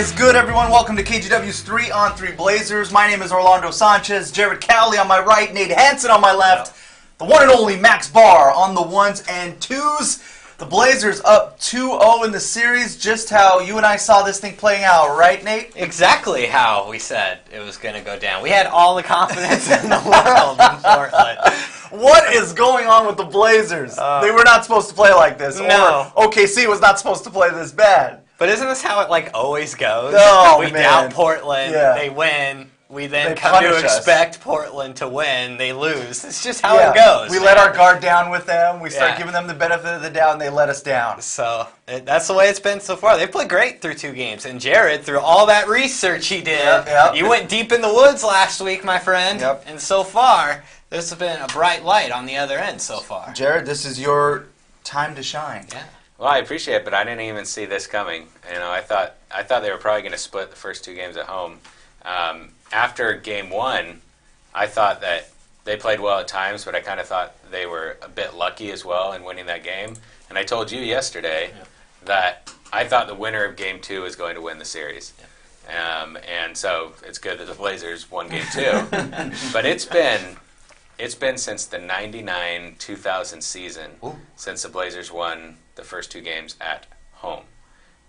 is good, everyone? Welcome to KGW's 3-on-3 Blazers. My name is Orlando Sanchez. Jared Cowley on my right, Nate Hanson on my left. The one and only Max Barr on the ones and twos. The Blazers up 2-0 in the series, just how you and I saw this thing playing out, right, Nate? Exactly how we said it was going to go down. We had all the confidence in the world in Portland. What is going on with the Blazers? They were not supposed to play like this. No. Or OKC was not supposed to play this bad. But isn't this how it always goes? No, we man. doubt Portland, Yeah. they win. We then They come to punish us. expect Portland to win. They lose. It's just how it goes. We let our guard down with them. We start Yeah. giving them the benefit of the doubt, and they let us down. So that's the way it's been so far. They played great through 2 games. And Jared, through all that research he did, Yep. you went deep in the woods last week, my friend. Yep. And so far, there's been a bright light on the other end so far. Jared, this is your time to shine. Yeah. Well, I appreciate it, but I didn't even see this coming. You know, I thought they were probably going to split the first 2 games at home. After game 1, I thought that they played well at times, but I kind of thought they were a bit lucky as well in winning that game. And I told you yesterday that I thought the winner of game 2 was going to win the series. And so it's good that the Blazers won game 2. But it's been since the 99-2000 season since the Blazers won the first 2 games at home.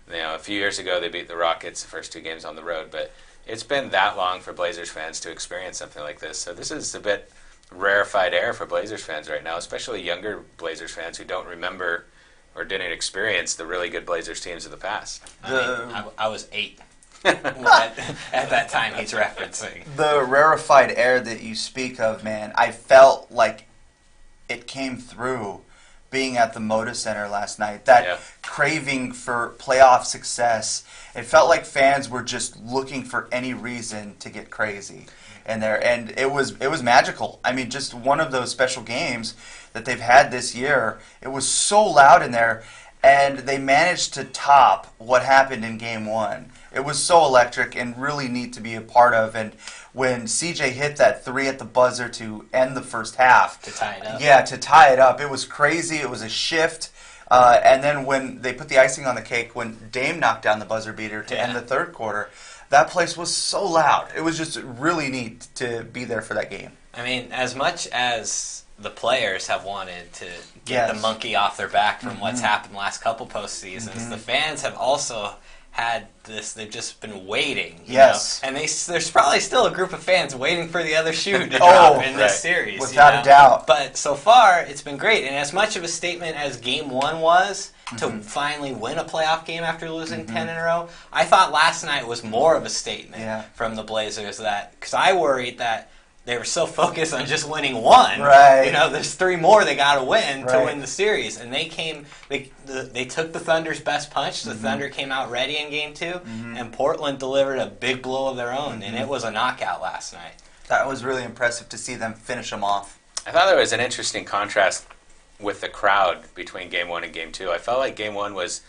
You know, a few years ago they beat the Rockets the first 2 games on the road, but it's been that long for Blazers fans to experience something like this. So this is a bit rarefied air for Blazers fans right now, especially younger Blazers fans who don't remember or didn't experience the really good Blazers teams of the past. I was 8 at that time he's referencing. The rarefied air that you speak of, man, I felt like it came through being at the Moda Center last night. That craving for playoff success. It felt like fans were just looking for any reason to get crazy in there, and it was magical. I mean, just one of those special games that they've had this year. It was so loud in there, and they managed to top what happened in game 1. It was so electric and really neat to be a part of. And when CJ hit that 3 at the buzzer to end the first half. To tie it up. Yeah, to tie it up. It was crazy. It was a shift. And then when they put the icing on the cake, when Dame knocked down the buzzer beater to end the third quarter, that place was so loud. It was just really neat to be there for that game. I mean, as much as the players have wanted to get the monkey off their back from what's happened the last couple postseasons, the fans have also had this. They've just been waiting. You know? And there's probably still a group of fans waiting for the other shoe to drop in this series. Without a doubt. But so far, it's been great. And as much of a statement as Game 1 was to finally win a playoff game after losing 10 in a row, I thought last night was more of a statement from the Blazers. Because I worried that they were so focused on just winning 1. Right. You know, there's 3 more they got to win to win the series. And they came, they took the Thunder's best punch. The Thunder came out ready in Game 2, and Portland delivered a big blow of their own, and it was a knockout last night. That was really impressive to see them finish them off. I thought there was an interesting contrast with the crowd between Game 1 and Game 2. I felt like Game 1 was,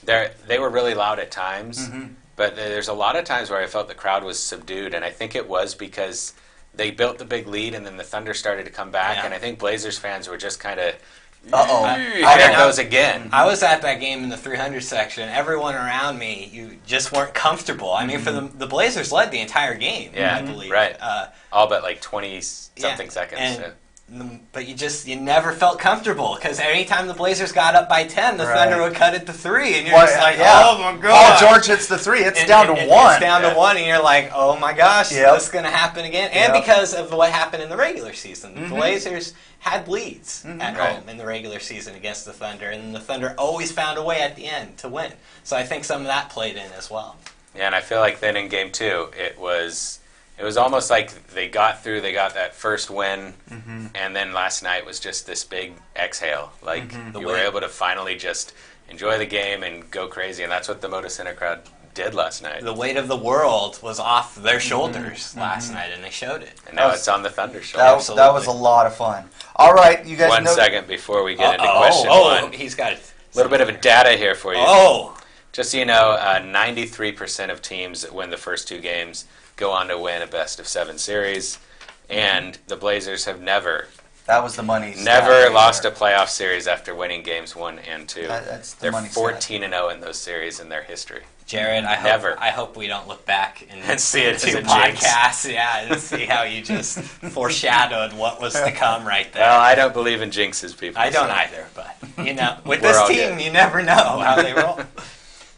they were really loud at times, but there's a lot of times where I felt the crowd was subdued, and I think it was because they built the big lead, and then the Thunder started to come back, and I think Blazers fans were just kind of, there it goes again. I was at that game in the 300 section. Everyone around me, you just weren't comfortable. I mean, for the Blazers led the entire game, I believe. Right. All but like 20-something seconds. But you never felt comfortable, because anytime the Blazers got up by 10, the Thunder would cut it to 3, and you're just like, oh my god! Oh, George hits the 3. It's down to 1. It's down to 1, and you're like, oh my gosh, this is going to happen again. And because of what happened in the regular season, the Blazers had leads at home in the regular season against the Thunder, and the Thunder always found a way at the end to win. So I think some of that played in as well. Yeah, and I feel like then in Game 2, it was almost like they got through, they got that first win, and then last night was just this big exhale. Like, you were able to finally just enjoy the game and go crazy, and that's what the Moda Center crowd did last night. The weight of the world was off their shoulders last night, and they showed it. And now it's on the Thunder's shoulders. That was a lot of fun. All right, you guys One second before we get into question 1. He's got a little bit of a data here for you. Just so you know, 93% of teams that win the first 2 games go on to win a best-of-7 series, and the Blazers have never That was the money. Never lost a playoff series after winning games 1 and 2. That's the They're money. 14-0 in those series in their history. Jared, I hope we don't look back and see it as a podcasts, and see how you just foreshadowed what was to come right there. Well, I don't believe in jinxes, people. I don't either, but with this team, you never know how they roll.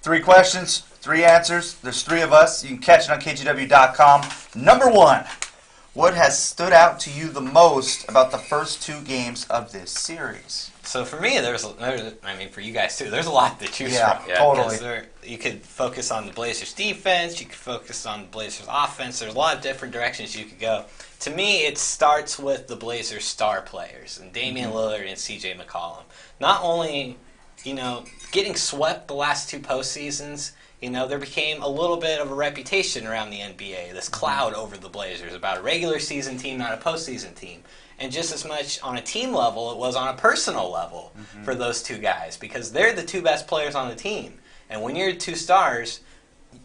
3 questions, 3 answers. There's 3 of us. You can catch it on KGW.com. Number 1, what has stood out to you the most about the first 2 games of this series? So for me, for you guys too, there's a lot to choose from. Yeah, totally. You could focus on the Blazers defense, you could focus on the Blazers offense. There's a lot of different directions you could go. To me, it starts with the Blazers star players, and Damian Lillard and CJ McCollum. Not only, getting swept the last 2 postseasons, there became a little bit of a reputation around the NBA, this cloud over the Blazers about a regular season team, not a postseason team. And just as much on a team level, it was on a personal level for those 2 guys, because they're the 2 best players on the team. And when you're 2 stars,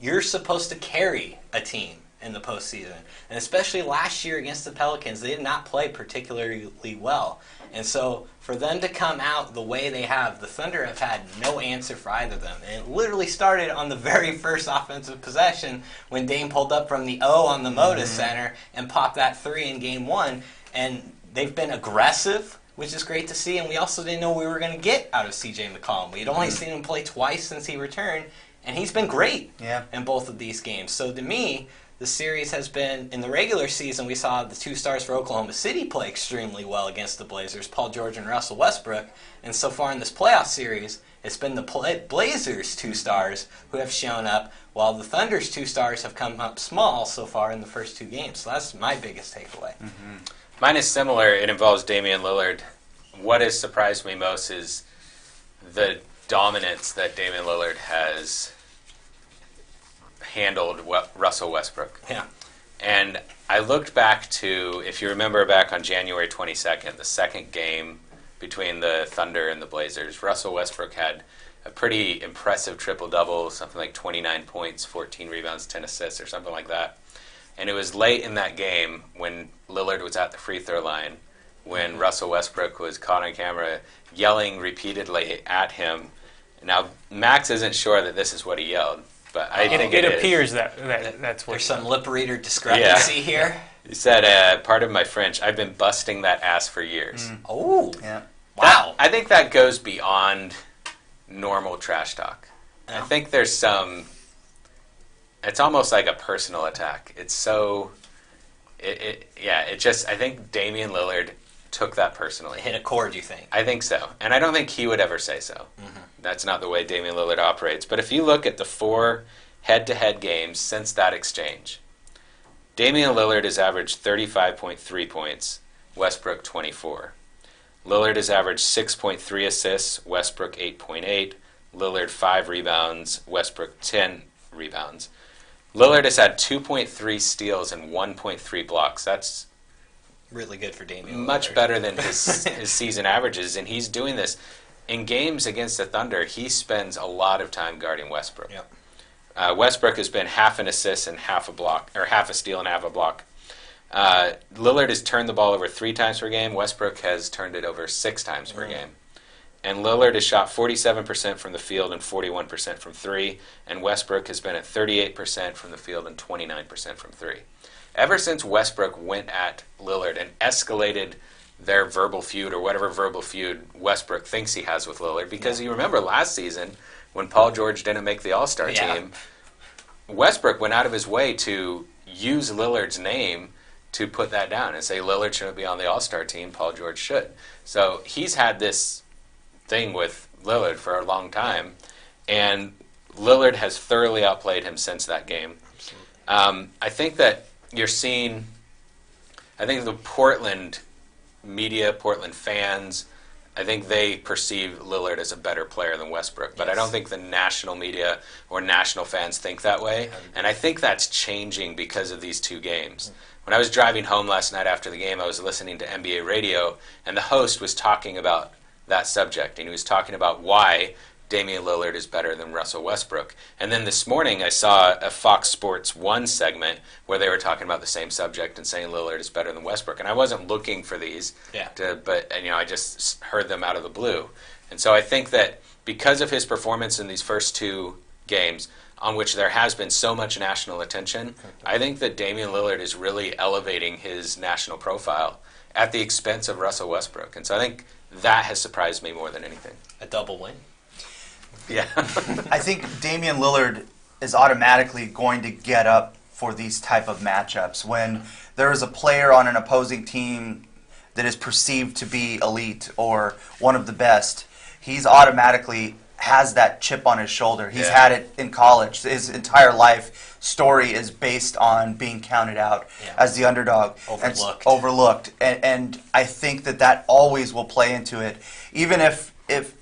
you're supposed to carry a team in the postseason. And especially last year against the Pelicans, they did not play particularly well. And so for them to come out the way they have, the Thunder have had no answer for either of them. And it literally started on the very first offensive possession when Dame pulled up from the O on the Moda Center and popped that 3 in Game 1. And they've been aggressive, which is great to see, and we also didn't know we were going to get out of C.J. McCollum. We'd only seen him play twice since he returned, and he's been great in both of these games. So to me, the series has been, in the regular season, we saw the 2 stars for Oklahoma City play extremely well against the Blazers, Paul George and Russell Westbrook, and so far in this playoff series, it's been the Blazers' 2 stars who have shown up, while the Thunder's 2 stars have come up small so far in the first 2 games. So that's my biggest takeaway. Mine is similar. It involves Damian Lillard. What has surprised me most is the dominance that Damian Lillard has handled Russell Westbrook. Yeah. And I looked back to, if you remember back on January 22nd, the second game between the Thunder and the Blazers, Russell Westbrook had a pretty impressive triple-double, something like 29 points, 14 rebounds, 10 assists, or something like that. And it was late in that game when Lillard was at the free throw line, when Russell Westbrook was caught on camera yelling repeatedly at him. Now, Max isn't sure that this is what he yelled, but I think it appears that's what. There's some lip reader discrepancy here. He said, "Pardon my French, I've been busting that ass for years." Oh, yeah! Wow. I think that goes beyond normal trash talk. I think there's some. It's almost like a personal attack. It's so, I think Damian Lillard took that personally. Hit a chord, you think? I think so. And I don't think he would ever say so. That's not the way Damian Lillard operates. But if you look at the 4 head-to-head games since that exchange, Damian Lillard has averaged 35.3 points, Westbrook 24. Lillard has averaged 6.3 assists, Westbrook 8.8, Lillard 5 rebounds, Westbrook 10 rebounds. Lillard has had 2.3 steals and 1.3 blocks. That's really good for Damian Lillard. Much better than his season averages, and he's doing this in games against the Thunder. He spends a lot of time guarding Westbrook. Yep. Westbrook has been half an assist and half a block, or half a steal and half a block. Lillard has turned the ball over 3 times per game. Westbrook has turned it over 6 times per game. And Lillard has shot 47% from the field and 41% from 3, and Westbrook has been at 38% from the field and 29% from 3. Ever since Westbrook went at Lillard and escalated their verbal feud, or whatever verbal feud Westbrook thinks he has with Lillard, because you remember last season when Paul George didn't make the All-Star team, Westbrook went out of his way to use Lillard's name to put that down and say Lillard shouldn't be on the All-Star team, Paul George should. So he's had this thing with Lillard for a long time, and Lillard has thoroughly outplayed him since that game. I think that you're seeing, I think the Portland media, Portland fans, I think they perceive Lillard as a better player than Westbrook, but I don't think the national media or national fans think that way, and I think that's changing because of these 2 games. When I was driving home last night after the game, I was listening to NBA radio, and the host was talking about that subject, and he was talking about why Damian Lillard is better than Russell Westbrook. And then this morning I saw a Fox Sports 1 segment where they were talking about the same subject and saying Lillard is better than Westbrook. And I wasn't looking for these, but I just heard them out of the blue. And so I think that because of his performance in these first 2 games, on which there has been so much national attention, I think that Damian Lillard is really elevating his national profile at the expense of Russell Westbrook. And so I think that has surprised me more than anything. A double win. Yeah. I think Damian Lillard is automatically going to get up for these type of matchups. When there is a player on an opposing team that is perceived to be elite or one of the best, he's automatically has that chip on his shoulder. He's had it in college. His entire life story is based on being counted out as the underdog. Overlooked. And I think that always will play into it. Even if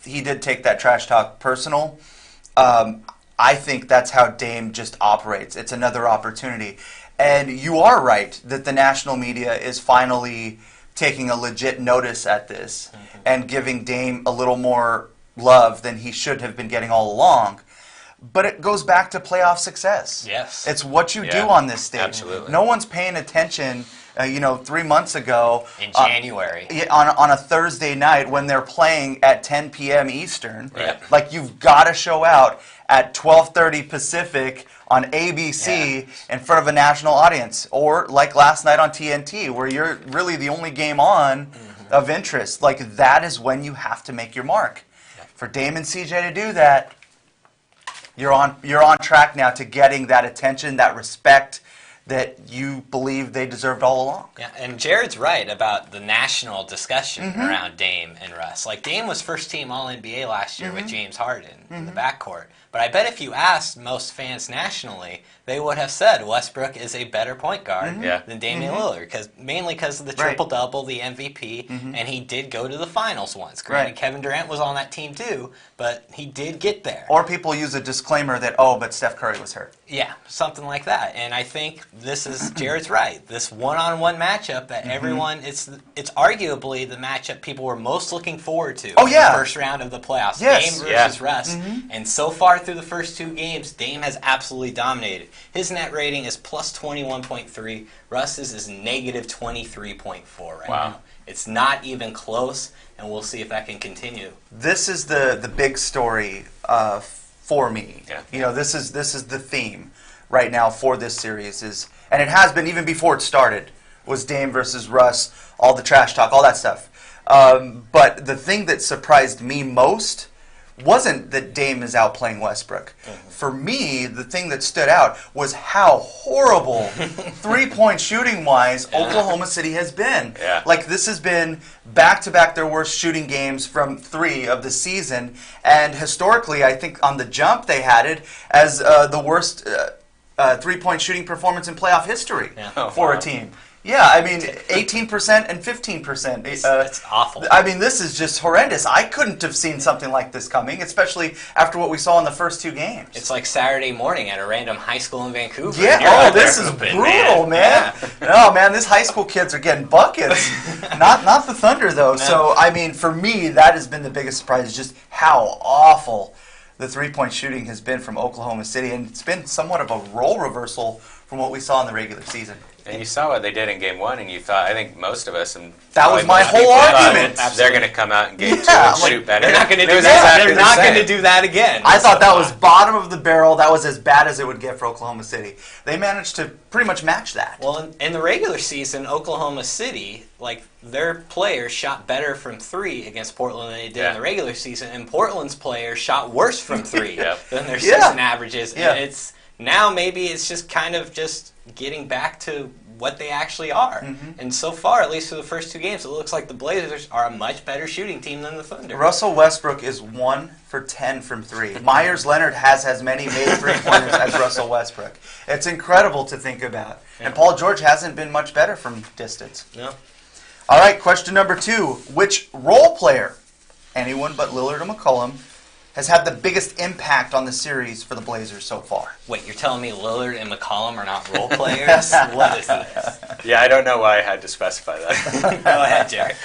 he did take that trash talk personal, I think that's how Dame just operates. It's another opportunity. And you are right that the national media is finally taking a legit notice at this and giving Dame a little more love than he should have been getting all along. But it goes back to playoff success. Yes. It's what you do on this stage. Absolutely. No one's paying attention, 3 months ago. In January. On a Thursday night when they're playing at 10 p.m. Eastern. Right. Like, you've got to show out at 12:30 Pacific on ABC in front of a national audience. Or like last night on TNT, where you're really the only game on of interest. Like, that is when you have to make your mark. For Dame and CJ to do that, you're on track now to getting that attention, that respect that you believe they deserved all along. Yeah, and Jared's right about the national discussion around Dame and Russ. Like, Dame was first team All-NBA last year with James Harden in the backcourt. But I bet if you asked most fans nationally, they would have said Westbrook is a better point guard than Damian Lillard, mainly because of the triple-double, the MVP, and he did go to the finals once. Granted, Kevin Durant was on that team too, but he did get there. Or people use a disclaimer that, but Steph Curry was hurt. Yeah, something like that. And I think this is, Jared's right, this one-on-one matchup that everyone, it's arguably the matchup people were most looking forward to in the first round of the playoffs. Yes. Dame versus Russ. And so far through the first 2 games, Dame has absolutely dominated. His net rating is plus 21.3. Russ's is negative 23.4 right now. It's not even close, and we'll see if that can continue. This is the big story for me. Yeah. This is the theme right now for this series and it has been even before it started, was Dame versus Russ, all the trash talk, all that stuff. But the thing that surprised me most wasn't that Dame is outplaying Westbrook. For me, the thing that stood out was how horrible three-point shooting-wise Oklahoma City has been. Yeah. Like, this has been back-to-back their worst shooting games from 3 of the season. And historically, I think on the jump they had it as the worst three-point shooting performance in playoff history for a team. Yeah, I mean, 18% and 15%. It's awful. I mean, this is just horrendous. I couldn't have seen something like this coming, especially after what we saw in the first 2 games. It's like Saturday morning at a random high school in Vancouver. Yeah, this is brutal, man. No, man, these high school kids are getting buckets. Not the Thunder, though. No. So, I mean, for me, that has been the biggest surprise, is just how awful the three-point shooting has been from Oklahoma City. And it's been somewhat of a role reversal from what we saw in the regular season. And you saw what they did in Game 1, and you thought, I think most of us, and that was my whole argument. They're going to come out in Game 2 and shoot better. They're not going to do that. They're not going to do that again. I thought that was bottom of the barrel. That was as bad as it would get for Oklahoma City. They managed to pretty much match that. Well, in the regular season, Oklahoma City, like, their players shot better from 3 against Portland than they did in the regular season, and Portland's players shot worse from 3 than their season averages. And it's now maybe it's just kind of just getting back to what they actually are. And so far, at least for the first 2 games, it looks like the Blazers are a much better shooting team than the Thunder. Russell Westbrook is 1 for 10 from 3. Myers Leonard has as many made three-pointers as Russell Westbrook. It's incredible to think about. And Paul George hasn't been much better from distance. No. All right, question number 2. Which role player, anyone but Lillard or McCollum, has had the biggest impact on the series for the Blazers so far? Wait, you're telling me Lillard and McCollum are not role players? What is this? Yeah, I don't know why I had to specify that. Go ahead, Jared.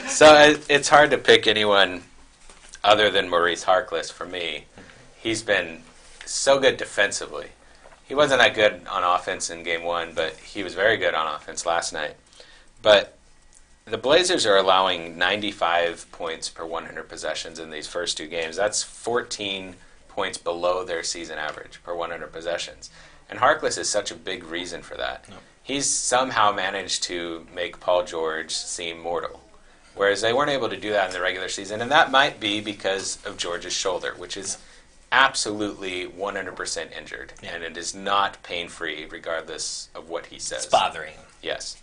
So it's hard to pick anyone other than Maurice Harkless for me. He's been so good defensively. He wasn't that good on offense in Game 1, but he was very good on offense last night. But the Blazers are allowing 95 points per 100 possessions in these first 2 games. That's 14 points below their season average per 100 possessions. And Harkless is such a big reason for that. Yep. He's somehow managed to make Paul George seem mortal, whereas they weren't able to do that in the regular season. And that might be because of George's shoulder, which is absolutely 100% injured, and it is not pain-free regardless of what he says. It's bothering him. Yes.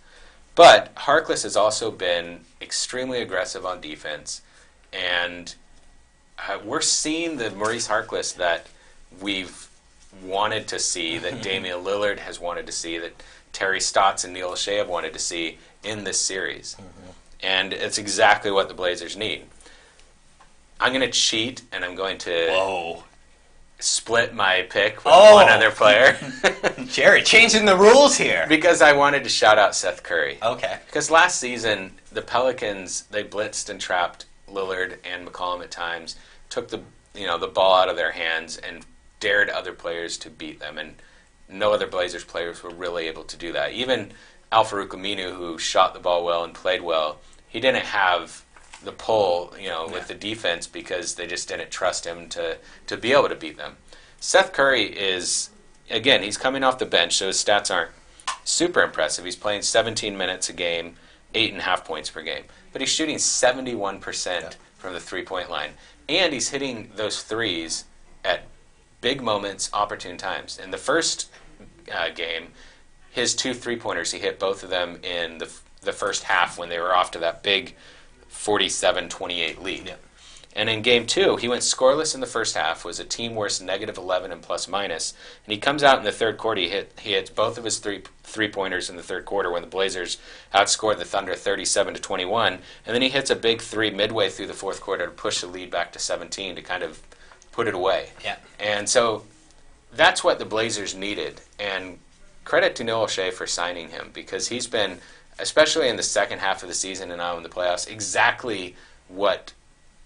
But Harkless has also been extremely aggressive on defense, and we're seeing the Maurice Harkless that we've wanted to see, that Damian Lillard has wanted to see, that Terry Stotts and Neil O'Shea have wanted to see in this series. And it's exactly what the Blazers need. I'm going to cheat, and I'm going to split my pick with one other player. Jerry, changing the rules here. Because I wanted to shout out Seth Curry. Okay. Because last season, the Pelicans, they blitzed and trapped Lillard and McCollum at times, took the ball out of their hands, and dared other players to beat them. And no other Blazers players were really able to do that. Even Al-Farouq Aminu, who shot the ball well and played well, he didn't have the pull, with the defense because they just didn't trust him to be able to beat them. Seth Curry is, again, he's coming off the bench, so his stats aren't super impressive. He's playing 17 minutes a game, 8.5 points per game. But he's shooting 71% from the three-point line. And he's hitting those threes at big moments, opportune times. In the first game, his 2 3-pointers, he hit both of them in the first half when they were off to that big 47-28 lead. Yep. And in game 2, he went scoreless in the first half, was a team worst -11 and plus-minus, and he comes out in the third quarter, he hits both of his three-pointers in the third quarter when the Blazers outscored the Thunder 37-21, and then he hits a big 3 midway through the fourth quarter to push the lead back to 17 to kind of put it away. Yeah. And so that's what the Blazers needed, and credit to Neil O'Shea for signing him, because he's been, especially in the second half of the season and now in the playoffs, exactly what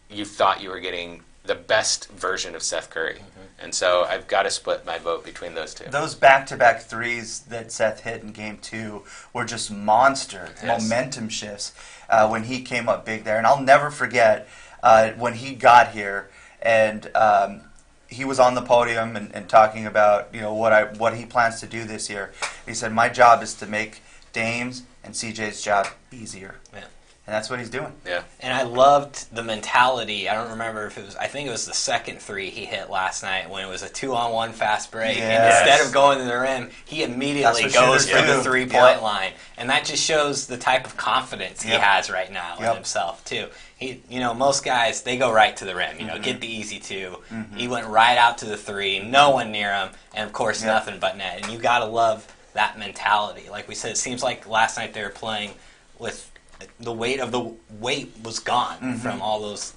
you thought you were getting, the best version of Seth Curry. And so I've got to split my vote between those two. Those back-to-back threes that Seth hit in Game 2 were just monster momentum shifts when he came up big there. And I'll never forget when he got here and he was on the podium and talking about what he plans to do this year. He said, "My job is to make Dame's and CJ's job easier." Yeah. And that's what he's doing. Yeah. And I loved the mentality. I don't remember if it was, I think it was the second 3 he hit last night when it was a 2-on-1 fast break. Yes. And instead of going to the rim, he immediately goes for the 3-point line. And that just shows the type of confidence he has right now in himself, too. He, most guys, they go right to the rim, get the easy 2. He went right out to the 3, no one near him, and of course nothing but net. And you got to love that mentality. Like we said, it seems like last night they were playing with the weight was gone from all those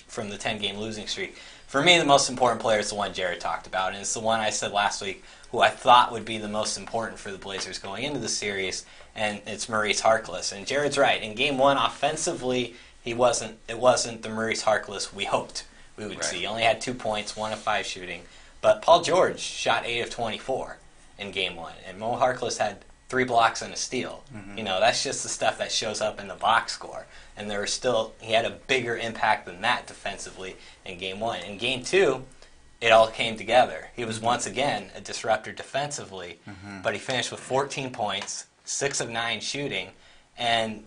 from the 10-game losing streak. For me, the most important player is the one Jared talked about, and it's the one I said last week who I thought would be the most important for the Blazers going into the series, and it's Maurice Harkless. And Jared's right. In Game 1, offensively, it wasn't the Maurice Harkless we hoped we would see. He only had 2 points, 1 of 5 shooting. But Paul George shot 8 of 24 in Game 1, and Mo Harkless had 3 blocks and a steal. That's just the stuff that shows up in the box score. And he had a bigger impact than that defensively in Game 1. In Game 2, it all came together. He was once again a disruptor defensively, but he finished with 14 points, 6 of 9 shooting, and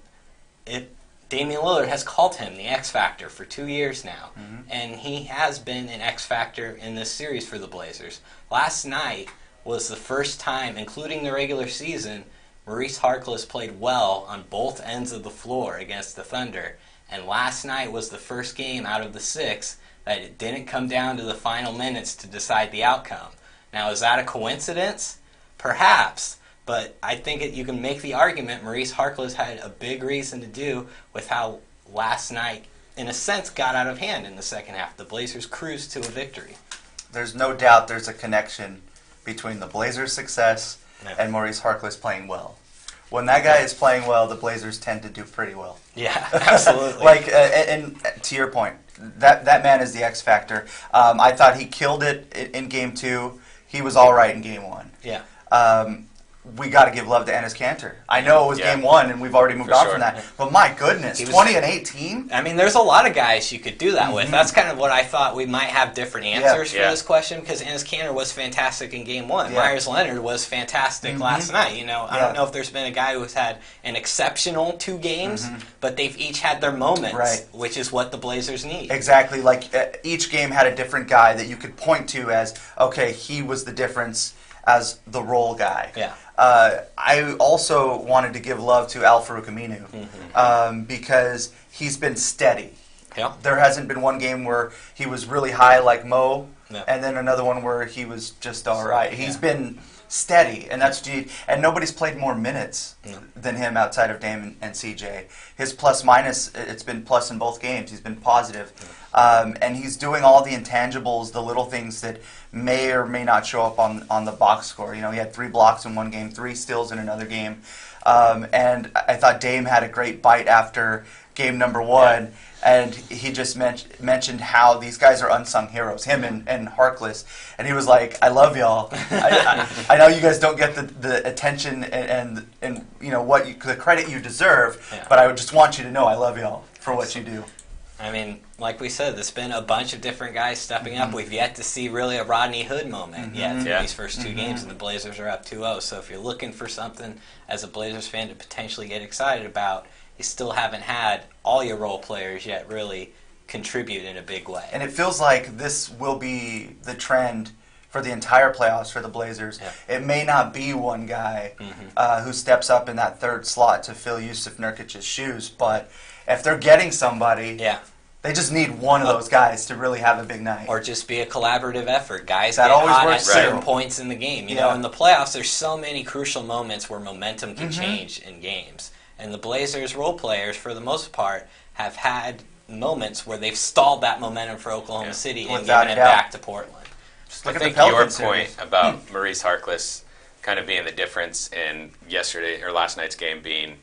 Damian Lillard has called him the X Factor for 2 years now, and he has been an X Factor in this series for the Blazers. Last night was the first time, including the regular season, Maurice Harkless played well on both ends of the floor against the Thunder. And last night was the first game out of the 6 that it didn't come down to the final minutes to decide the outcome. Now, is that a coincidence? Perhaps. But I think you can make the argument Maurice Harkless had a big reason to do with how last night, in a sense, got out of hand in the second half. The Blazers cruised to a victory. There's no doubt there's a connection between the Blazers' success and Maurice Harkless playing well. When that guy is playing well, the Blazers tend to do pretty well. Yeah, absolutely. And to your point, that man is the X factor. I thought he killed it in Game 2. He was all right in Game 1. Yeah. we got to give love to Enes Kanter. I know it was game one, and we've already moved on from that. But my goodness, 20 and 18? I mean, there's a lot of guys you could do that with. That's kind of what I thought we might have different answers for this question, because Enes Kanter was fantastic in game one. Myers Leonard was fantastic last night. I don't know if there's been a guy who's had an exceptional 2 games, but they've each had their moments, which is what the Blazers need. Exactly. Like, each game had a different guy that you could point to as, okay, he was the difference as the role guy. Yeah. I also wanted to give love to Al-Farouq Aminu because he's been steady. Yeah. There hasn't been one game where he was really high like Mo, and then another one where he was just all right. He's been steady, and that's and nobody's played more minutes than him outside of Dame and CJ. His plus-minus, it's been plus in both games. He's been positive. And he's doing all the intangibles, the little things that may or may not show up on the box score. He had 3 blocks in one game, 3 steals in another game. And I thought Dame had a great bite after game number 1. And he just mentioned how these guys are unsung heroes, him and Harkless. And he was like, I love y'all. I know you guys don't get the attention and the credit you deserve, but I just want you to know I love y'all for what you do. I mean, like we said, there's been a bunch of different guys stepping up. We've yet to see really a Rodney Hood moment yet in these first 2 games, and the Blazers are up 2-0. So if you're looking for something as a Blazers fan to potentially get excited about, you still haven't had all your role players yet really contribute in a big way. And it feels like this will be the trend for the entire playoffs for the Blazers. It may not be one guy who steps up in that 3rd slot to fill Yusuf Nurkic's shoes, but if they're getting somebody, they just need one of those guys to really have a big night. Or just be a collaborative effort. Guys that get always hot works at certain points in the game. You know, in the playoffs, there's so many crucial moments where momentum can change in games. And the Blazers role players, for the most part, have had moments where they've stalled that momentum for Oklahoma City and given it back to Portland. I think your point about Maurice Harkless kind of being the difference in yesterday or last night's game being,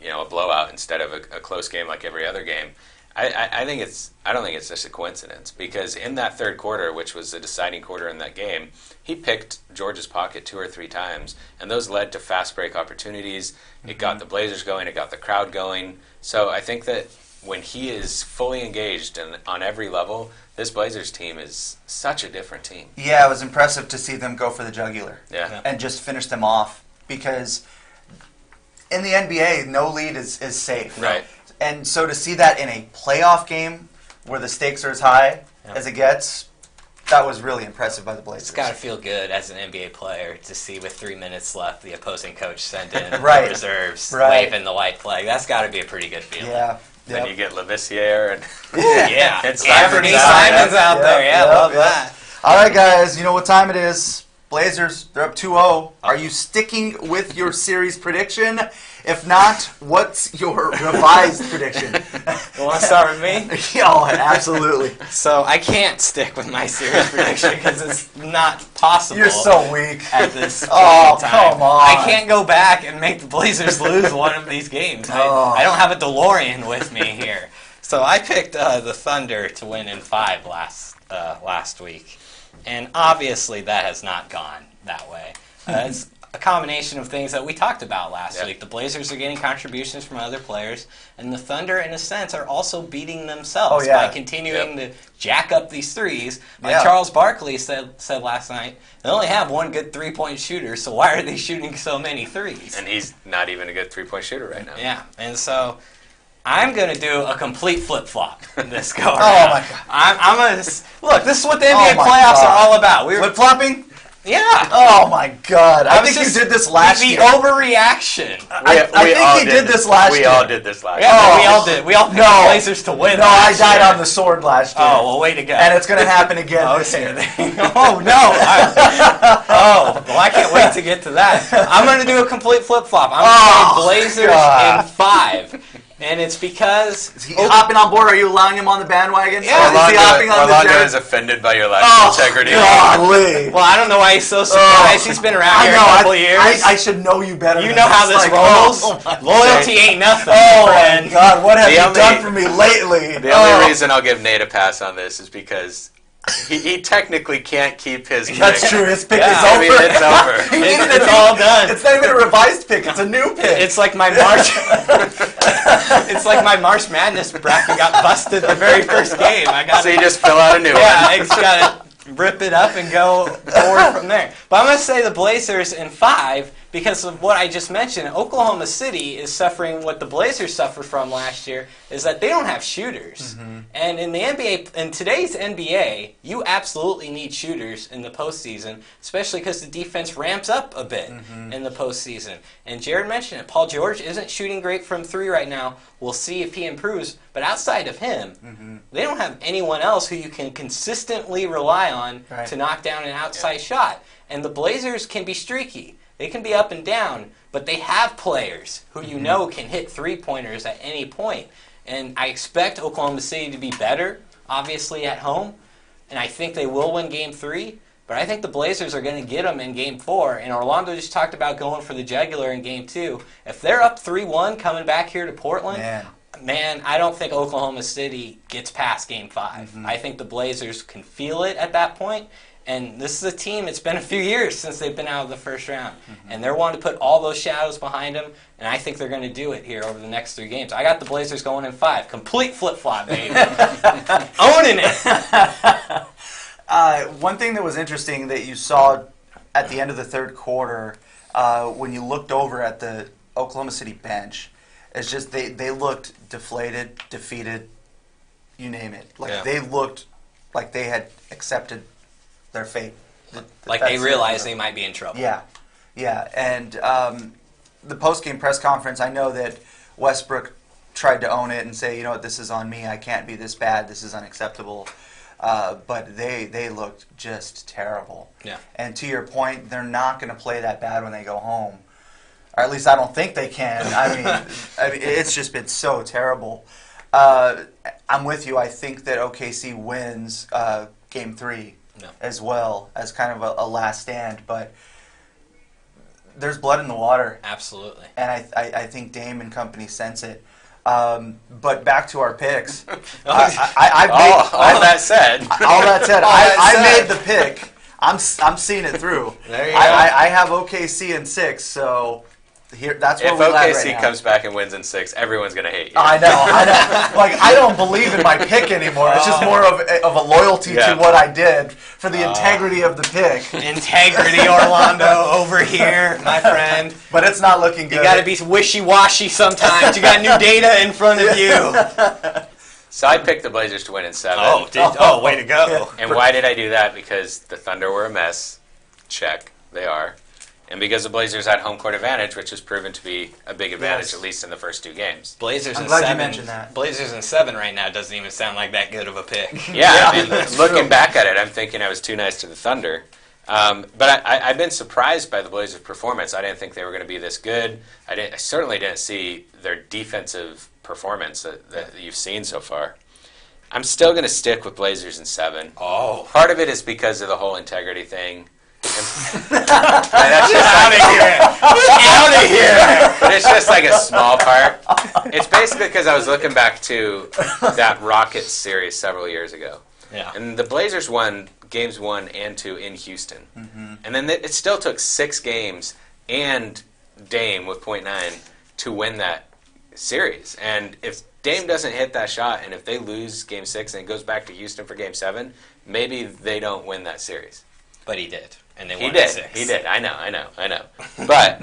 a blowout instead of a close game like every other game. I don't think it's just a coincidence, because in that 3rd quarter, which was the deciding quarter in that game, he picked George's pocket 2 or 3 times, and those led to fast break opportunities. It got the Blazers going, it got the crowd going. So I think that when he is fully engaged and on every level, this Blazers team is such a different team. Yeah, it was impressive to see them go for the jugular and just finish them off, because in the NBA, no lead is safe. Right. And so to see that in a playoff game where the stakes are as high as it gets, that was really impressive by the Blazers. It's got to feel good as an NBA player to see with 3 minutes left the opposing coach send in the reserves waving the white flag. That's got to be a pretty good feeling. Yeah. Then you get Lavissiere and and Simon's out there. Love that. All right, guys, you know what time it is. Blazers, they're up 2-0. Are you sticking with your series prediction? If not, what's your revised prediction? You want to start with me? Oh, absolutely. So I can't stick with my series prediction because it's not possible. You're so weak. At this time. Come on. I can't go back and make the Blazers lose one of these games. I don't have a DeLorean with me here. So I picked the Thunder to win in 5 last week. And obviously that has not gone that way. It's a combination of things that we talked about last week. The Blazers are getting contributions from other players, and the Thunder, in a sense, are also beating themselves by continuing to jack up these threes. Like Charles Barkley said last night, they only have one good three-point shooter, so why are they shooting so many threes? And he's not even a good three-point shooter right now. Yeah, and so I'm going to do a complete flip-flop this go around. Oh, my God. I'm going to... Look, this is what the NBA playoffs are all about. Flip-flopping? Yeah. Oh, my God. I think you did this last year. The overreaction. I think you did this last year. We all did this last year. Yeah, we all did. We all picked the Blazers to win. No, I died on the sword last year. Oh, well, way to go. And it's going to happen again this year. Oh, no. Well, I can't wait to get to that. I'm going to do a complete flip-flop. I'm going to say Blazers in 5. And it's because... Is he hopping on board? Are you allowing him on the bandwagon? Yeah. Orlando is offended by your lack of integrity. Golly. Well, I don't know why he's so surprised. He's been around here a couple years. I should know you better. You know how this rolls. Loyalty ain't nothing. Oh, my God. What have you done for me lately? The only reason I'll give Nate a pass on this is because He technically can't keep his pick. That's true. His pick is I over. mean, it's over. It's all done. It's not even a revised pick. It's a new pick. It's like my March. It's like my March Madness bracket got busted the very first game. So you just fill out a new one. Yeah, I just gotta rip it up and go forward from there. But I'm gonna say the Blazers in 5 because of what I just mentioned. Oklahoma City is suffering what the Blazers suffered from last year, is that they don't have shooters. Mm-hmm. And in the NBA, in today's NBA, you absolutely need shooters in the postseason, especially because the defense ramps up a bit in the postseason. And Jared mentioned it. Paul George isn't shooting great from 3 right now. We'll see if he improves. But outside of him, they don't have anyone else who you can consistently rely on to knock down an outside shot. And the Blazers can be streaky. They can be up and down, but they have players who you know can hit three-pointers at any point. And I expect Oklahoma City to be better, obviously, at home. And I think they will win Game 3. But I think the Blazers are going to get them in Game 4. And Orlando just talked about going for the jugular in Game 2. If they're up 3-1 coming back here to Portland, man, I don't think Oklahoma City gets past Game 5. I think the Blazers can feel it at that point. And this is a team, it's been a few years since they've been out of the first round. And they're wanting to put all those shadows behind them, and I think they're going to do it here over the next 3 games. I got the Blazers going in 5. Complete flip-flop, baby. Owning it. One thing that was interesting that you saw at the end of the third quarter when you looked over at the Oklahoma City bench is just they looked deflated, defeated, you name it. They looked like they had accepted their fate. Like they realized they might be in trouble. Yeah. And the post-game press conference, I know that Westbrook tried to own it and say, you know what, this is on me. I can't be this bad. This is unacceptable. But they looked just terrible. Yeah. And to your point, they're not going to play that bad when they go home. Or at least I don't think they can. I mean, it's just been so terrible. I'm with you. I think that OKC wins Game 3. As well as kind of a last stand, but there's blood in the water. Absolutely. And I think Dame and company sense it. But back to our picks. All that said, I made the pick. I'm seeing it through. There you go. I have OKC in 6, so here that's where we're at right now. If OKC comes back and wins in 6, everyone's going to hate you. I know. Like, I don't believe in my pick anymore. It's just more of a loyalty to what I did for the integrity of the pick. Integrity, Orlando, over here, my friend. But it's not looking good. You got to be wishy-washy sometimes. You got new data in front of you. So I picked the Blazers to win in 7. Way to go. And why did I do that? Because the Thunder were a mess. Check. They are. And because the Blazers had home court advantage, which has proven to be a big advantage, at least in the first 2 games. Blazers I'm in glad 7. You mentioned that. Blazers in 7 right now doesn't even sound like that good of a pick. Yeah, I mean, looking back at it, I'm thinking I was too nice to the Thunder. But I've been surprised by the Blazers' performance. I didn't think they were going to be this good. I certainly didn't see their defensive performance that you've seen so far. I'm still going to stick with Blazers in 7. Oh. Part of it is because of the whole integrity thing. That's just out of here. Out of here. But it's just like a small part. It's basically because I was looking back to that Rockets series several years ago. Yeah. And the Blazers won games 1 and 2 in Houston. And then it still took 6 games and Dame with .9 to win that series. And if Dame doesn't hit that shot and if they lose Game 6 and it goes back to Houston for Game 7, maybe they don't win that series. But he did. And they won in 6. He did. I know. But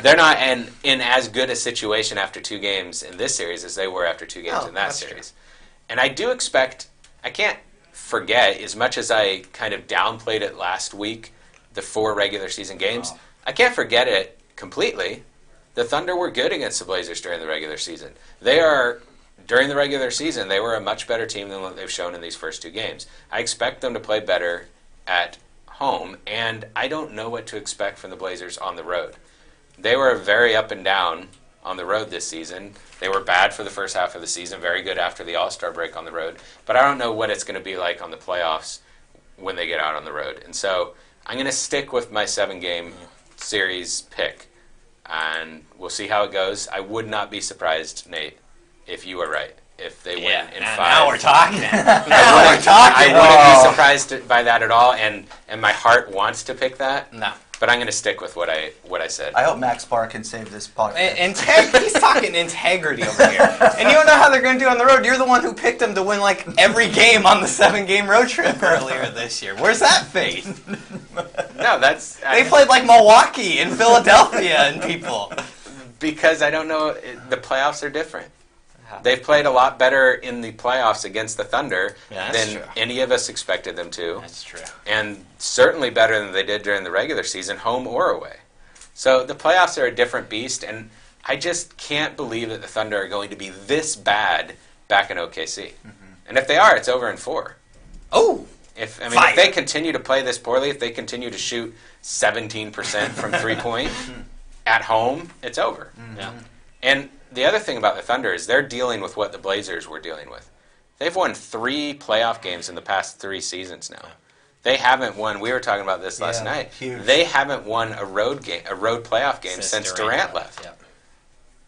they're not in as good a situation after 2 games in this series as they were after 2 games in that series. True. And I do expect, I can't forget, as much as I kind of downplayed it last week, the 4 regular season games, I can't forget it completely. The Thunder were good against the Blazers during the regular season. During the regular season, they were a much better team than what they've shown in these first 2 games. I expect them to play better at home, and I don't know what to expect from the Blazers on the road. They were very up and down on the road this season. They were bad for the first half of the season, very good after the All-Star break on the road, but I don't know what it's going to be like on the playoffs when they get out on the road. And so I'm going to stick with my 7-game series pick, and we'll see how it goes. I would not be surprised, Nate, if you were right. if they win in 5. Now we're talking. I wouldn't be surprised by that at all, and my heart wants to pick that. No. But I'm going to stick with what I said. I hope Max Barr can save this podcast. He's talking integrity over here. And you don't know how they're going to do on the road. You're the one who picked them to win like every game on the 7-game road trip earlier this year. Where's that faith? No, They played like Milwaukee and Philadelphia and people. Because I don't know, the playoffs are different. They've played a lot better in the playoffs against the Thunder than any of us expected them to. That's true. And certainly better than they did during the regular season, home or away. So the playoffs are a different beast, and I just can't believe that the Thunder are going to be this bad back in OKC. Mm-hmm. And if they are, it's over in 4. Oh! If they continue to play this poorly, if they continue to shoot 17% from 3-point at home, it's over. Mm-hmm. Yeah. And the other thing about the Thunder is they're dealing with what the Blazers were dealing with. They've won 3 playoff games in the past 3 seasons now. They haven't won. We were talking about this last night. Huge. They haven't won a road playoff game since Durant left. Yep.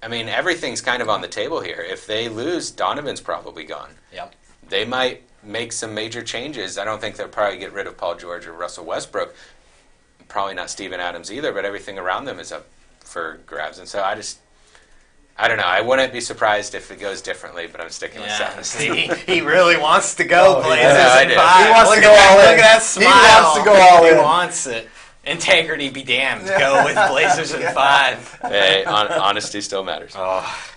I mean, everything's kind of on the table here. If they lose, Donovan's probably gone. Yep. They might make some major changes. I don't think they'll probably get rid of Paul George or Russell Westbrook. Probably not Steven Adams either, but everything around them is up for grabs. And so I don't know. I wouldn't be surprised if it goes differently, but I'm sticking with 7. See, he really wants to go Blazers I in do. 5. He wants to go all in. Look at that smile. He wants to go all in. He wants it. Integrity be damned. Go with Blazers in 5. Hey, honesty still matters. Oh.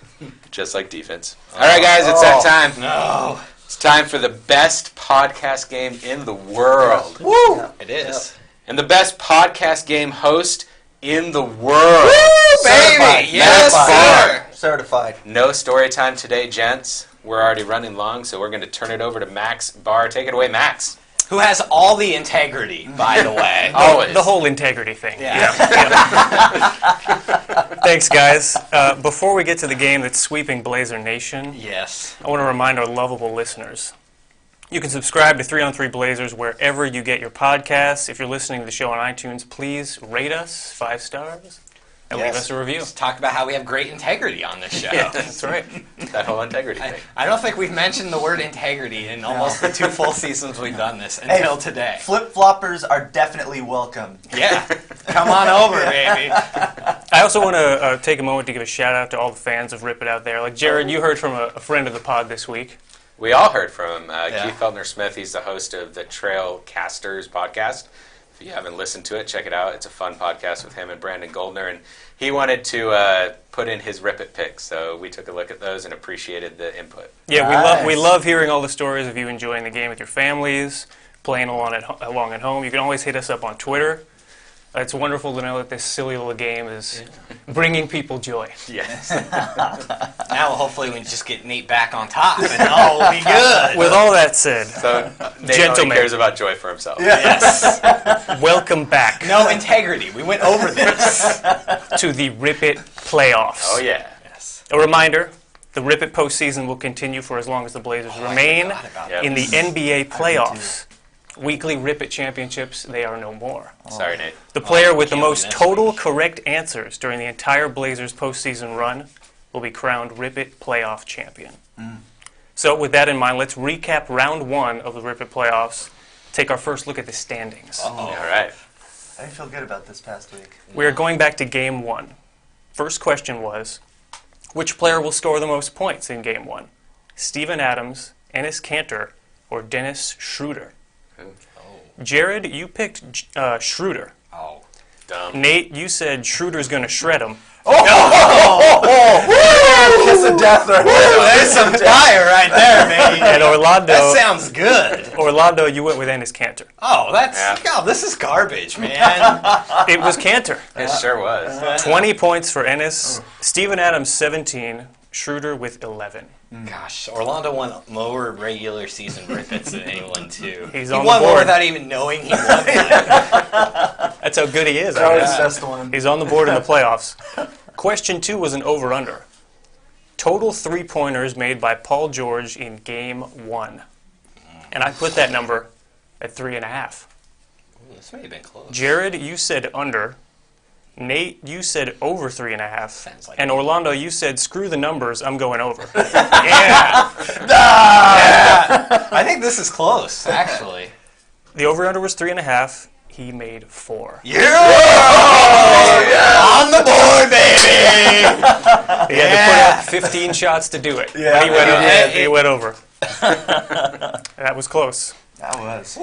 Just like defense. All right, guys, it's that time. No. It's time for the best podcast game in the world. Woo! It is. And the best podcast game host in the world. Woo, Certified. baby! Yes, sir. Certified. No story time today, gents. We're already running long, so we're going to turn it over to Max Barr. Take it away, Max. Who has all the integrity, by the way. Always. The whole integrity thing. Yeah. Thanks, guys. Before we get to the game that's sweeping Blazer Nation, Yes. I want to remind our lovable listeners, you can subscribe to 3 on 3 Blazers wherever you get your podcasts. If you're listening to the show on iTunes, please rate us 5 stars and leave us a review. Let's talk about how we have great integrity on this show. Yeah, that's right. That whole integrity thing. I don't think we've mentioned the word integrity in almost the 2 full seasons we've done this until today. Flip-floppers are definitely welcome. Yeah. Come on over, baby. I also want to take a moment to give a shout-out to all the fans of Rip It out there. Like, Jared, you heard from a friend of the pod this week. We all heard from him. Keith Feldner-Smith. He's the host of the Trailcasters podcast. If you haven't listened to it, check it out. It's a fun podcast with him and Brandon Goldner. And he wanted to put in his Rip It picks, so we took a look at those and appreciated the input. Yeah, Nice. we love hearing all the stories of you enjoying the game with your families, playing along at home. You can always hit us up on Twitter. It's wonderful to know that this silly little game is bringing people joy. Yes. Now, hopefully, we just get Nate back on top, and all will be good. With all that said, So Nate only Gentlemen. cares about joy for himself. Yes. welcome back No integrity. We went over this. to the Rip It playoffs. Oh, yeah. Yes. A reminder, the Rip It postseason will continue for as long as the Blazers remain forgot about Yep. in the NBA playoffs. Weekly Rip It championships, they are no more. Sorry, Nate. The player with the can't most win this total week. correct answers during the entire Blazers postseason run will be crowned Rip It playoff champion. So with that in mind, let's recap round 1 of the Rip It playoffs, take our first look at the standings. All right. I didn't feel good about this past week. We are going back to game 1. First question was, which player will score the most points in game 1? Steven Adams, Enes Kanter, or Dennis Schroeder? Jared, you picked Schroeder. Oh. Dumb. Nate, you said Schroeder's going to shred him. Kiss of death right there. There's some fire right there, baby. And Orlando, That sounds good. Orlando, you went with Enes Kanter. Oh, this is garbage, man. It was Kanter. It sure was. 20 points for Ennis. Steven Adams, 17. Schroeder with 11. Gosh, Orlando won more regular season Rip-Its than anyone, too. He's he on won the more board. without even knowing he won one. That's how good he is. That I was guess. the best one. He's on the board in the playoffs. Question 2 was an over-under. Total 3-pointers made by Paul George in Game 1. And I put that number at 3.5. This may have been close. Jared, you said under. Nate, you said over 3.5. Sounds like and me. Orlando, you said screw the numbers, I'm going over. Yeah. I think this is close, actually. The over-under was 3.5. He made 4. Yeah! On the board, baby! He had to put up 15 shots to do it. Yeah, He went over. That was close. That was.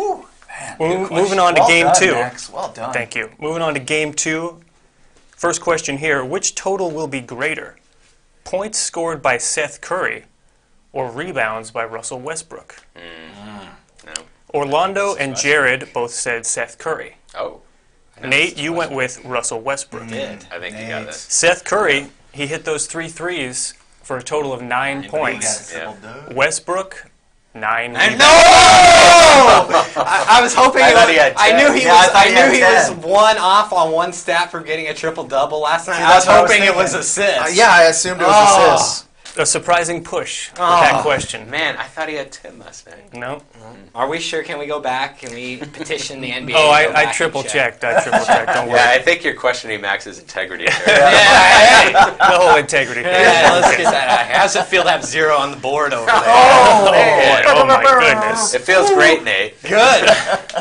Moving on to Well game done, 2. Max. Well done. Thank you. Moving on to game 2. First question here. Which total will be greater? Points scored by Seth Curry or rebounds by Russell Westbrook? No. Orlando and Jared both said Seth Curry. Oh. Nate, you went with Russell Westbrook. Did. I think you got Nate. this. Seth Curry, he hit those 3 threes for a total of 9 He points. got a triple double. Westbrook, 9 No! rebounds. I was hoping I thought he had I 10. knew he Yeah, I was. thought I he knew had he 10. was one off on one stat for getting a triple double last night. See, I was that's what I was hoping it was thinking. assists. Yeah, I assumed it was Oh. assists. A surprising push with that question. Man, I thought he had 10 last night. No? Are we sure? Can we go back? Can we petition the NBA? Oh, to go back I and triple check? checked. Don't worry. Yeah, I think you're questioning Max's integrity. Yeah, The whole integrity thing. yeah, let's get that out of here. How's it feel to have 0 on the board over there? Oh, boy. Oh my goodness. It feels great, Nate. Good.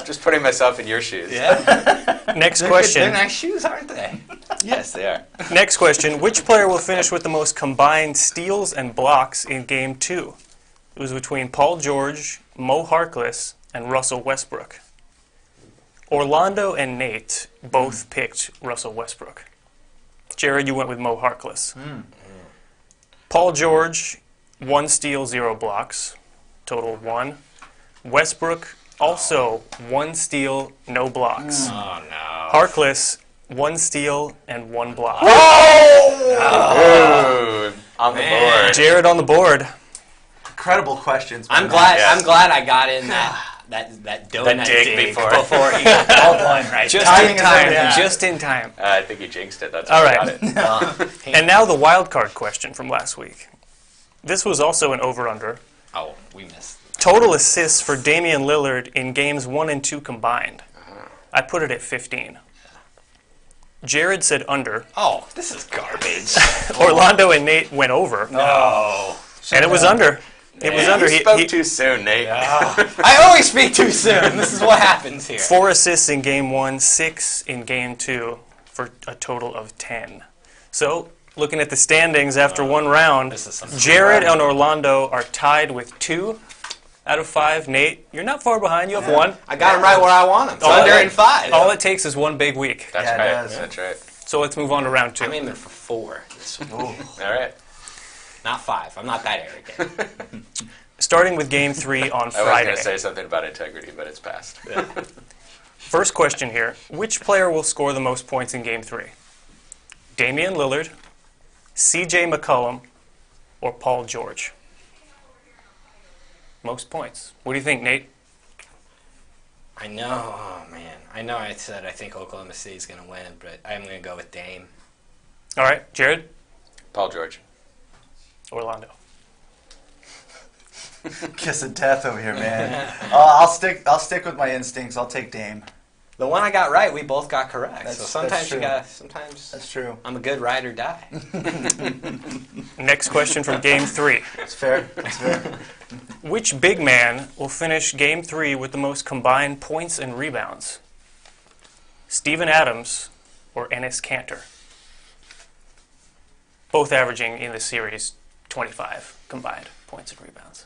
Just putting myself in your shoes. Yeah. Next They're question. nice shoes, aren't they? Yes, they are. Next question. Which player will finish with the most combined steals and blocks in Game 2? It was between Paul George, Mo Harkless, and Russell Westbrook. Orlando and Nate both picked Russell Westbrook. Jared, you went with Mo Harkless. Paul George, 1 steal, 0 blocks. Total 1. Westbrook, also 1 steal, no blocks. Oh no. Harkless, 1 steal and 1 block. Ooh, on the Man. board. Jared on the board. Incredible questions. I'm man. glad. Yeah. I'm glad I got in that donut dig dig before. he got all done right. Just Timing in is time. everything. Just in time. I think you jinxed it. That's All why right. I got it. And now the wild card question from last week. This was also an over-under. Oh, we missed. Total assists for Damian Lillard in games 1 and 2 combined. I put it at 15. Jared said under. Oh, this is garbage. Orlando and Nate went over. No. And it was under. It was under. You spoke too soon, Nate. I always speak too soon. This is what happens here. 4 assists in game 1, 6 in game 2 for a total of 10. So, looking at the standings after one round, This is some Jared and Orlando are tied with 2 out of 5. Nate, you're not far behind. You have 1. I got him right where I want him. It's All under right. in 5. All it takes is 1 big week. That's Yeah, it right. does. That's right. So let's move on to round 2. I'm aiming for 4. This week. All right. Not 5. I'm not that arrogant. Starting with game 3 on I was Friday. going to say something about integrity, but it's past. First question here. Which player will score the most points in game 3? Damian Lillard, CJ McCollum, or Paul George? Most points. What do you think, Nate? I know. Oh man. I know. I said I think Oklahoma City's going to win, but I'm going to go with Dame. All right, Jared? Paul George. Orlando. Kiss of death over here, man. I'll stick with my instincts. I'll take Dame. The one I got right, we both got correct. That's- So sometimes that's you true. got. Sometimes That's true. I'm a good ride or die. Next question from game 3. It's fair. It's fair. Which big man will finish game 3 with the most combined points and rebounds? Steven Adams or Enes Kanter? Both averaging in the series 25 combined points and rebounds.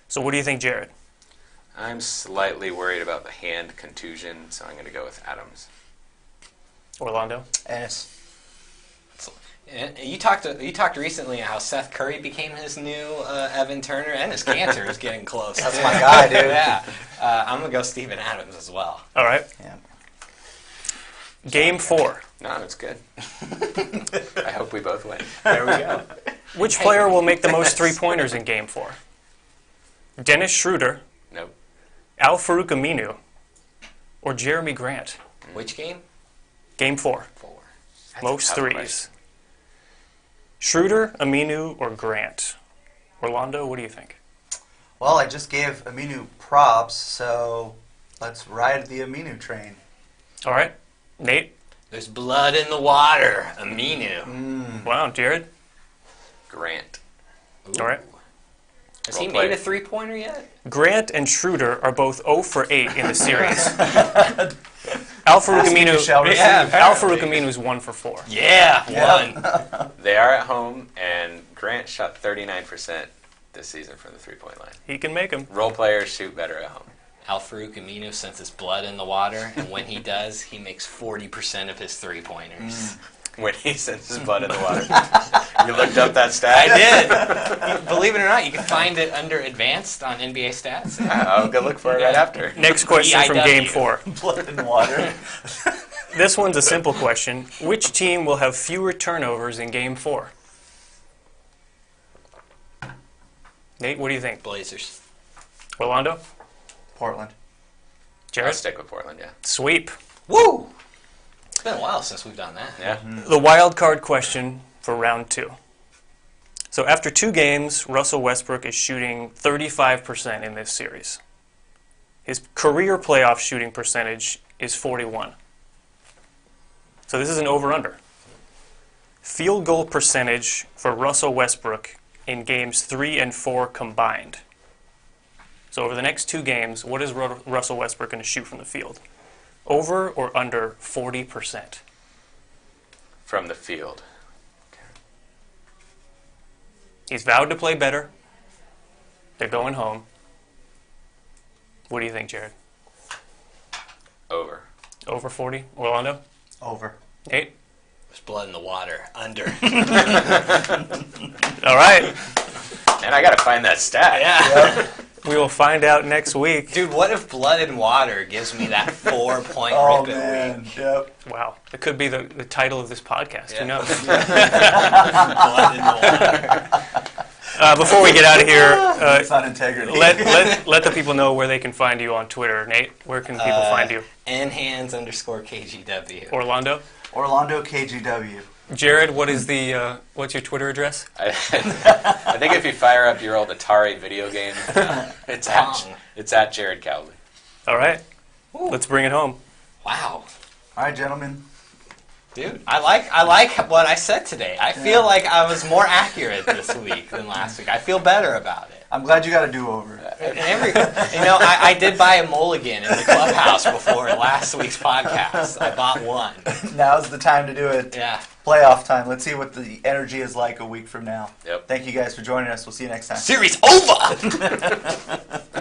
So what do you think, Jared? I'm slightly worried about the hand contusion, so I'm going to go with Adams. Orlando? Ennis. And you talked recently how Seth Curry became his new Evan Turner, and his Cantor is getting close. That's my guy, dude. Yeah, I'm gonna go Steven Adams as well. All right. Yeah. Game 4. No, it's good. I hope we both win. There we go. Which player will make the most three-pointers in game 4? Dennis Schroeder, Nope. Al Farouk Aminu, or Jeremy Grant? Which game? Game 4. 4. That's a Most tough threes. question. Schroeder, Aminu, or Grant? Orlando, what do you think? Well, I just gave Aminu props, so let's ride the Aminu train. All right. Nate? There's blood in the water. Aminu. Wow, Jared. Grant. Ooh. All right. Has he Role play. made a 3-pointer yet? Grant and Schroeder are both 0 for 8 in the series. Al-Farouq Aminu is 1 for 4. Yeah, 1. They are at home, and Grant shot 39% this season from the three-point line. He can make them. Role players shoot better at home. Al-Farouq Aminu senses blood in the water, and when he does, he makes 40% of his 3-pointers. When he sends his blood in the water. You looked up that stat? I did. Believe it or not, you can find it under advanced on NBA stats. I'll go look for it right after. Next question from EIW. Game 4. Blood and water. This one's a simple question. Which team will have fewer turnovers in Game 4? Nate, what do you think? Blazers. Orlando? Portland. I'll Jared? stick with Portland, yeah. Sweep. Woo! It's been a while since we've done that. Yeah. The wild card question for round 2. So after 2 games, Russell Westbrook is shooting 35% in this series. His career playoff shooting percentage is 41. So this is an over-under. Field goal percentage for Russell Westbrook in games 3 and 4 combined. So over the next 2 games, what is Russell Westbrook going to shoot from the field? Over or under 40%? From the field. He's vowed to play better. They're going home. What do you think, Jared? Over. Over 40? Orlando? Over. Nate? There's blood in the water. Under. All right. And I got to find that stat. Yeah. We will find out next week. Dude, what if blood and water gives me that 4-point Oh, rip a man. week? Yep. Wow. It could be the title of this podcast. Who Yeah. knows? Blood in the water. Before we get out of here, It's not integrity. let the people know where they can find you on Twitter. Nate, where can people find you? nhands_KGW. Orlando? Orlando KGW. Jared, what is the what's your Twitter address? I think if you fire up your old Atari video game, it's at Jared Cowley. All right. Ooh. Let's bring it home. Wow. All right, gentlemen. Dude, I like what I said today. I feel like I was more accurate this week than last week. I feel better about it. I'm glad you got a do-over. And I did buy a mulligan in the clubhouse before last week's podcast. I bought one. Now's the time to do it. Yeah. Playoff time. Let's see what the energy is like a week from now. Yep. Thank you guys for joining us. We'll see you next time. Series over!